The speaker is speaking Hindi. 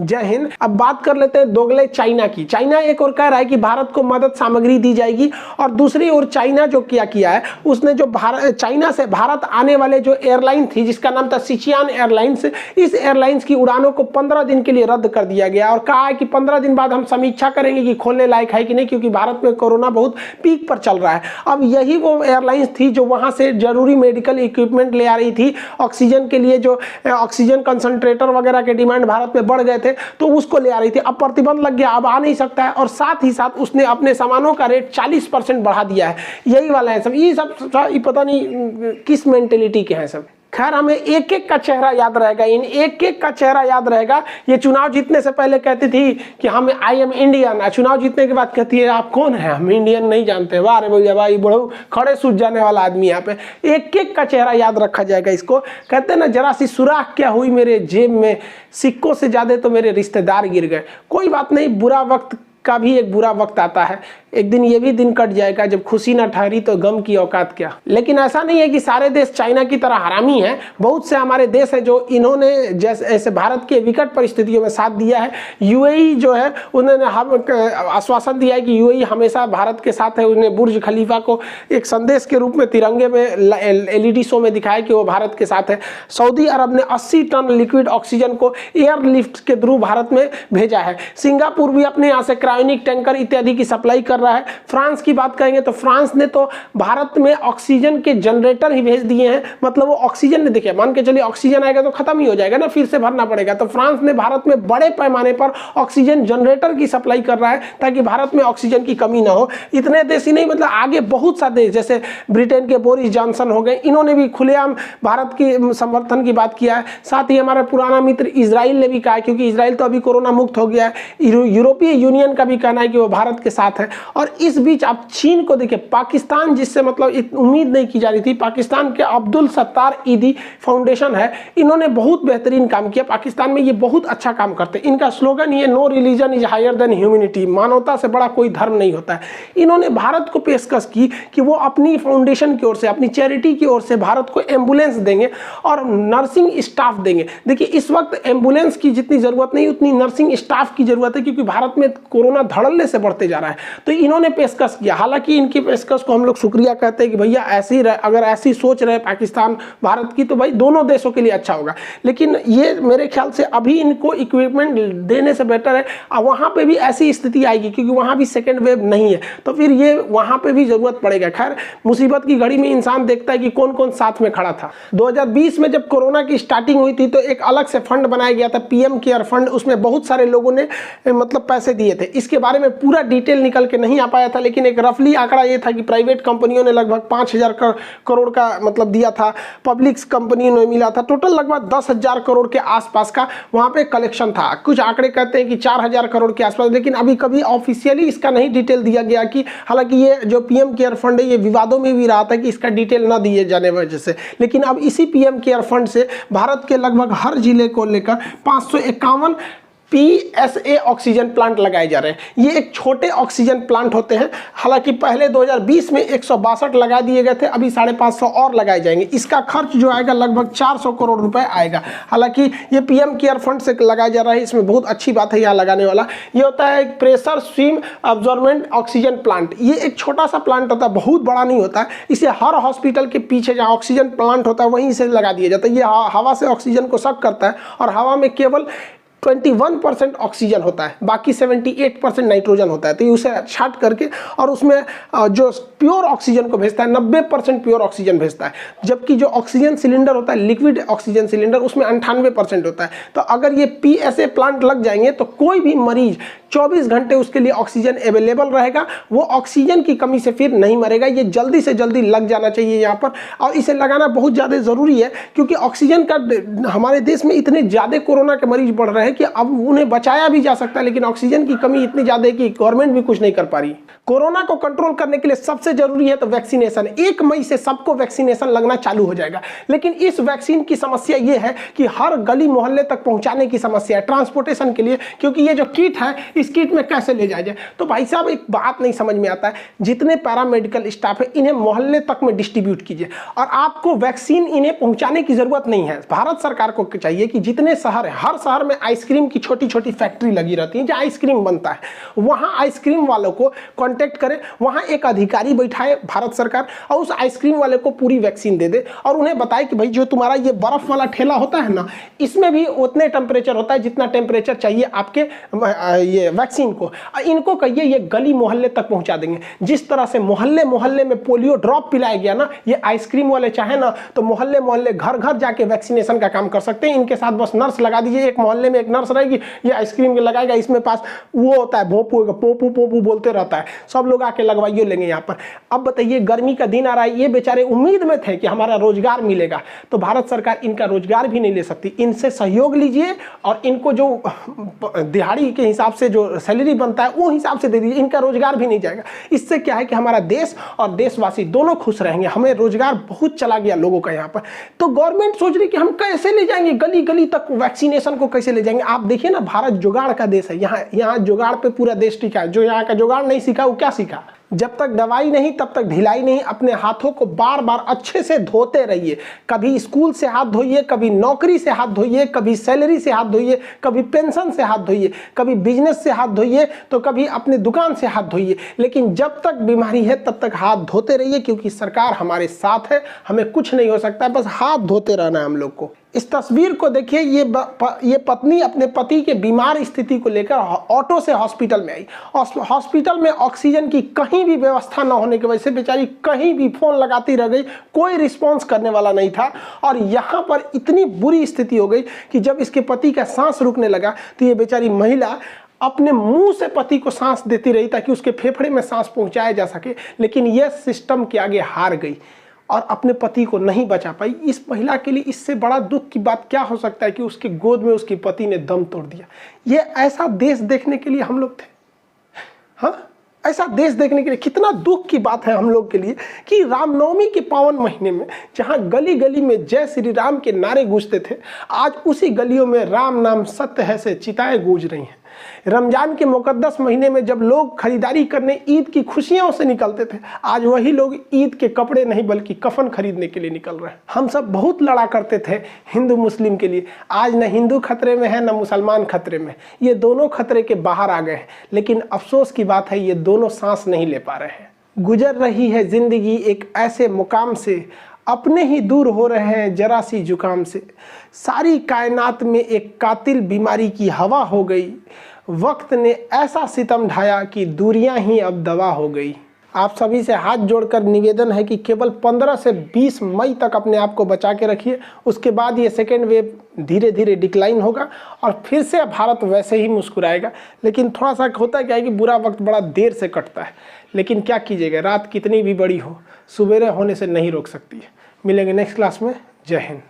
जय हिंद। अब बात कर लेते हैं दोगले चाइना की। चाइना एक और कह रहा है कि भारत को मदद सामग्री दी जाएगी, और दूसरी ओर चाइना जो क्या किया है, उसने जो चाइना से भारत आने वाले जो एयरलाइन थी जिसका नाम था सिचियान एयरलाइंस, इस एयरलाइंस की उड़ानों को 15 दिन के लिए रद्द कर दिया गया और कहा है कि 15 दिन बाद हम समीक्षा करेंगे कि खोलने लायक है कि नहीं, क्योंकि भारत में कोरोना बहुत पीक पर चल रहा है। अब यही वो एयरलाइंस थी जो वहां से जरूरी मेडिकल इक्विपमेंट ले आ रही थी ऑक्सीजन के लिए, जो ऑक्सीजन कंसंट्रेटर वगैरह के डिमांड भारत में बढ़ गए थे तो उसको ले आ रही थी। अब प्रतिबंध लग गया, अब आ नहीं सकता है, और साथ ही साथ उसने अपने सामानों का रेट 40% बढ़ा दिया है। यही वाला है सब, ये सब पता नहीं किस मेंटेलिटी के हैं सब। खैर, हमें एक एक का चेहरा याद रहेगा, इन एक एक का चेहरा याद रहेगा। ये चुनाव जीतने से पहले कहती थी कि हम आई एम इंडियन, चुनाव जीतने के बाद कहती है आप कौन है, हम इंडियन नहीं जानते। वाह रे भैया, भाई बड़ो खड़े सूझ जाने वाला आदमी यहाँ पे। एक एक का चेहरा याद रखा जाएगा इसको। कहते हैं ना, जरा सी सुराख क्या हुई मेरे जेब में, सिक्कों से ज्यादा तो मेरे रिश्तेदार गिर गए। कोई बात नहीं, बुरा वक्त का भी एक बुरा वक्त आता है, एक दिन ये भी दिन कट जाएगा जब खुशी ना ठहरी तो गम की औकात क्या। लेकिन ऐसा नहीं है कि सारे देश चाइना की तरह हरामी हैं। बहुत से हमारे देश हैं जो इन्होंने जैसे ऐसे भारत के विकट परिस्थितियों में साथ दिया है। यूएई जो है उन्होंने हम आश्वासन दिया है कि यूएई हमेशा भारत के साथ है। उन्होंने बुर्ज खलीफा को एक संदेश के रूप में तिरंगे में एलईडी शो में दिखाया कि वो भारत के साथ है। सऊदी अरब ने 80 टन लिक्विड ऑक्सीजन को एयरलिफ्ट के थ्रू भारत में भेजा है। सिंगापुर भी अपने यहाँ से क्रायोनिक टैंकर इत्यादि की सप्लाई कर रहा है। फ्रांस की बात करेंगे तो फ्रांस ने तो भारत में ऑक्सीजन के जनरेटर ही भेज दिए हैं। मतलब वो ऑक्सीजन ने, देखिए मान के चलिए ऑक्सीजन आएगा तो खत्म ही हो जाएगा ना, फिर से भरना पड़ेगा। तो फ्रांस ने भारत में बड़े पैमाने पर ऑक्सीजन जनरेटर की सप्लाई कर रहा है ताकि भारत में ऑक्सीजन की कमी ना हो। इतने देश ही नहीं, मतलब आगे बहुत सा देश जैसे ब्रिटेन के बोरिस जॉनसन हो गए, इन्होंने भी खुलेआम भारत की समर्थन की बात किया है। साथ ही हमारा पुराना मित्र इजराइल ने भी कहा, क्योंकि इजराइल तो अभी कोरोना मुक्त हो गया है। यूरोपीय यूनियन का भी कहना है कि वो भारत के साथ है। और इस बीच आप चीन को देखिए, पाकिस्तान जिससे मतलब उम्मीद नहीं की जा रही थी, पाकिस्तान के अब्दुल सत्तार ईदी फाउंडेशन है, इन्होंने बहुत बेहतरीन काम किया। पाकिस्तान में ये बहुत अच्छा काम करते हैं। इनका स्लोगन ये no religion is higher than humanity, मानवता से बड़ा कोई धर्म नहीं होता है। इन्होंने भारत को पेशकश की कि वो अपनी फाउंडेशन की ओर से, अपनी चैरिटी की ओर से भारत को एम्बुलेंस देंगे और नर्सिंग स्टाफ देंगे। देखिए इस वक्त एम्बुलेंस की जितनी जरूरत नहीं उतनी नर्सिंग स्टाफ की जरूरत है, क्योंकि भारत में कोरोना धड़ल्ले से बढ़ते जा रहा है। तो इन्होंने पेशकश किया। हालांकि इनकी पेशकश को हम लोग शुक्रिया कहते हैं कि भैया ऐसी अगर ऐसी सोच रहे पाकिस्तान भारत की, तो भाई दोनों देशों के लिए अच्छा होगा। लेकिन ये मेरे ख्याल से अभी इनको इक्विपमेंट देने से बेटर है, वहां पे भी ऐसी स्थिति आएगी क्योंकि वहां भी सेकेंड वेव नहीं है, तो फिर ये वहां पे भी जरूरत पड़ेगा। खैर, मुसीबत की घड़ी में इंसान देखता है कि कौन कौन साथ में खड़ा था। 2020 में जब कोरोना की स्टार्टिंग हुई थी तो एक अलग से फंड बनाया गया था, पीएम केयर फंड। उसमें बहुत सारे लोगों ने मतलब पैसे दिए थे। इसके बारे में पूरा डिटेल निकल के नहीं आ पाया था, लेकिन एक रफली आंकड़ा ये था कि प्राइवेट कंपनियों ने लगभग 5000 करोड़ का मतलब दिया था, पब्लिक कंपनियों ने मिला था। टोटल लगभग 10,000 करोड़ के आसपास का वहां पे कलेक्शन था। कुछ आंकड़े कहते हैं कि 4000 करोड़ के आसपास, लेकिन अभी कभी ऑफिशियली इसका नहीं डिटेल दिया गया कि, हालांकि ये जो पीएम केयर फंड है ये विवादों में भी रहा था कि इसका डिटेल न दिए जाने वजह से। लेकिन अब इसी पीएम केयर फंड से भारत के लगभग हर जिले को लेकर 551 PSA ऑक्सीजन प्लांट लगाए जा रहे हैं। ये एक छोटे ऑक्सीजन प्लांट होते हैं। हालांकि पहले 2020 में 162 लगा दिए गए थे, अभी 550 और लगाए जाएंगे। इसका खर्च जो आएगा लगभग 400 करोड़ रुपए आएगा। हालांकि ये पीएम केयर फंड से लगाया जा रहा है, इसमें बहुत अच्छी बात है यहाँ लगाने वाला। ये होता है एक pressure swim absorbent oxygen plant. ये एक छोटा सा प्लांट होता है, बहुत बड़ा नहीं होता है। इसे हर हॉस्पिटल के पीछे जहाँ ऑक्सीजन प्लांट होता है वहीं से लगा दिया जाता है। ये हवा से ऑक्सीजन को सक करता है और हवा में केवल 21% ऑक्सीजन होता है, बाकी 78% नाइट्रोजन होता है। तो ये उसे छाट करके और उसमें जो प्योर ऑक्सीजन को भेजता है 90% प्योर ऑक्सीजन भेजता है। जबकि जो ऑक्सीजन सिलेंडर होता है, लिक्विड ऑक्सीजन सिलेंडर, उसमें 98% होता है। तो अगर ये PSA प्लांट लग जाएंगे तो कोई भी मरीज 24 घंटे उसके लिए ऑक्सीजन अवेलेबल रहेगा, वो ऑक्सीजन की कमी से फिर नहीं मरेगा। ये जल्दी से जल्दी लग जाना चाहिए यहाँ पर, और इसे लगाना बहुत ज़्यादा ज़रूरी है क्योंकि ऑक्सीजन का हमारे देश में इतने ज़्यादा कोरोना के मरीज बढ़ रहे हैं कि अब उन्हें बचाया भी जा सकता है, लेकिन ऑक्सीजन की कमी इतनी ज़्यादा है कि गवर्नमेंट भी कुछ नहीं कर पा रही। कोरोना को कंट्रोल करने के लिए सबसे जरूरी है तो वैक्सीनेशन। 1 मई से सबको वैक्सीनेशन लगना चालू हो जाएगा। लेकिन इस वैक्सीन की समस्या ये है कि हर गली मोहल्ले तक पहुंचाने की समस्या है, ट्रांसपोर्टेशन के लिए, क्योंकि ये जो किट है इस किट में कैसे ले जाया जाए। तो भाई साहब एक बात नहीं समझ में आता है, जितने पैरामेडिकल स्टाफ है इन्हें मोहल्ले तक में डिस्ट्रीब्यूट कीजिए, और आपको वैक्सीन इन्हें पहुंचाने की जरूरत नहीं है। भारत सरकार को चाहिए कि जितने शहर है हर शहर में आइसक्रीम की छोटी छोटी फैक्ट्री लगी रहती है जहाँ आइसक्रीम बनता है, वहाँ आइसक्रीम वालों को कांटेक्ट करें, वहाँ एक अधिकारी बैठाए भारत सरकार और उस आइसक्रीम वाले को पूरी वैक्सीन दे दे और उन्हें बताए कि भाई जो तुम्हारा ये बर्फ वाला ठेला होता है ना, इसमें भी उतने टेम्परेचर होता है जितना टेम्परेचर चाहिए आपके ये वैक्सीन को। इनको कहिए ये गली मोहल्ले तक पहुंचा देंगे। जिस तरह से मोहल्ले मोहल्ले में पोलियो ड्रॉप पिलाया गया ना, ये आइसक्रीम वाले चाहे ना तो मोहल्ले मोहल्ले घर घर जाके वैक्सीनेशन का काम कर सकते हैं। इनके साथ बस नर्स लगा दीजिए, एक मोहल्ले में एक नर्स रहेगी, ये आइसक्रीम लगाएगा, इसमें पास वो होता है भोंपू पोपू पोपू बोलते रहता है, सब लोग आके लगवाइए लेंगे यहाँ पर। अब बताइए गर्मी का दिन आ रहा है, ये बेचारे उम्मीद में थे कि हमारा रोजगार मिलेगा, तो भारत सरकार इनका रोजगार भी नहीं ले सकती। इनसे सहयोग लीजिए और इनको जो दिहाड़ी के हिसाब से जो सैलरी बनता है वो हिसाब से दे दीजिए, इनका रोजगार भी नहीं जाएगा। इससे क्या है कि हमारा देश और देशवासी दोनों खुश रहेंगे। हमें रोजगार बहुत चला गया लोगों का यहाँ पर, तो गवर्नमेंट सोच रही कि हम कैसे ले जाएंगे गली गली तक वैक्सीनेशन को, कैसे ले जाएंगे। आप देखिए ना, भारत जुगाड़ का देश है, यहाँ जुगाड़ पे पूरा देश टिका है। जो यहाँ का जुगाड़ नहीं सीखा वो क्या सीखा। जब तक दवाई नहीं तब तक ढिलाई नहीं। अपने हाथों को बार बार अच्छे से धोते रहिए। कभी स्कूल से हाथ धोइए, कभी नौकरी से हाथ धोइए, कभी सैलरी से हाथ धोइए, कभी पेंशन से हाथ धोइए, कभी बिजनेस से हाथ धोइए, तो कभी अपने दुकान से हाथ धोइए। लेकिन जब तक बीमारी है तब तक हाथ धोते रहिए, क्योंकि सरकार हमारे साथ है, हमें कुछ नहीं हो सकता है, बस हाथ धोते रहना है हम लोग को। इस तस्वीर को देखिए, ये पत्नी अपने पति के बीमार स्थिति को लेकर ऑटो से हॉस्पिटल में आई। हॉस्पिटल में ऑक्सीजन की कहीं भी व्यवस्था न होने की वजह से बेचारी कहीं भी फोन लगाती रह गई, कोई रिस्पॉन्स करने वाला नहीं था। और यहाँ पर इतनी बुरी स्थिति हो गई कि जब इसके पति का सांस रुकने लगा तो ये बेचारी महिला अपने मुंह से पति को सांस देती रही ताकि उसके फेफड़े में सांस पहुंचाया जा सके, लेकिन यह सिस्टम के आगे हार गई और अपने पति को नहीं बचा पाई। इस महिला के लिए इससे बड़ा दुख की बात क्या हो सकता है कि उसके गोद में उसके पति ने दम तोड़ दिया। ये ऐसा देश देखने के लिए हम लोग थे। हाँ, ऐसा देश देखने के लिए कितना दुख की बात है हम लोग के लिए कि रामनवमी के पावन महीने में जहाँ गली गली में जय श्री राम के नारे गूंजते थे, आज उसी गलियों में राम नाम सत्य है से चिताएं गूंज रही हैं। रमजान के मुकद्दस महीने में जब लोग खरीदारी करने ईद की खुशियों से निकलते थे, आज वही लोग ईद के कपड़े नहीं बल्कि कफन खरीदने के लिए निकल रहे हैं। हम सब बहुत लड़ा करते थे हिंदू मुस्लिम के लिए, आज न हिंदू खतरे में है न मुसलमान खतरे में, ये दोनों खतरे के बाहर आ गए हैं। लेकिन अफसोस की बात है ये दोनों सांस नहीं ले पा रहे हैं। गुजर रही है जिंदगी एक ऐसे मुकाम से, अपने ही दूर हो रहे हैं जरा सी जुकाम से। सारी कायनात में एक कातिल बीमारी की हवा हो गई, वक्त ने ऐसा सितम ढाया कि दूरियां ही अब दवा हो गई। आप सभी से हाथ जोड़कर निवेदन है कि केवल 15 से 20 मई तक अपने आप को बचा के रखिए। उसके बाद ये सेकेंड वेव धीरे धीरे डिक्लाइन होगा और फिर से भारत वैसे ही मुस्कुराएगा। लेकिन थोड़ा सा होता क्या है कि बुरा वक्त बड़ा देर से कटता है, लेकिन क्या कीजिएगा, रात कितनी भी बड़ी हो, सुबेरे होने से नहीं रोक सकती है। मिलेंगे नेक्स्ट क्लास में। जय हिंद।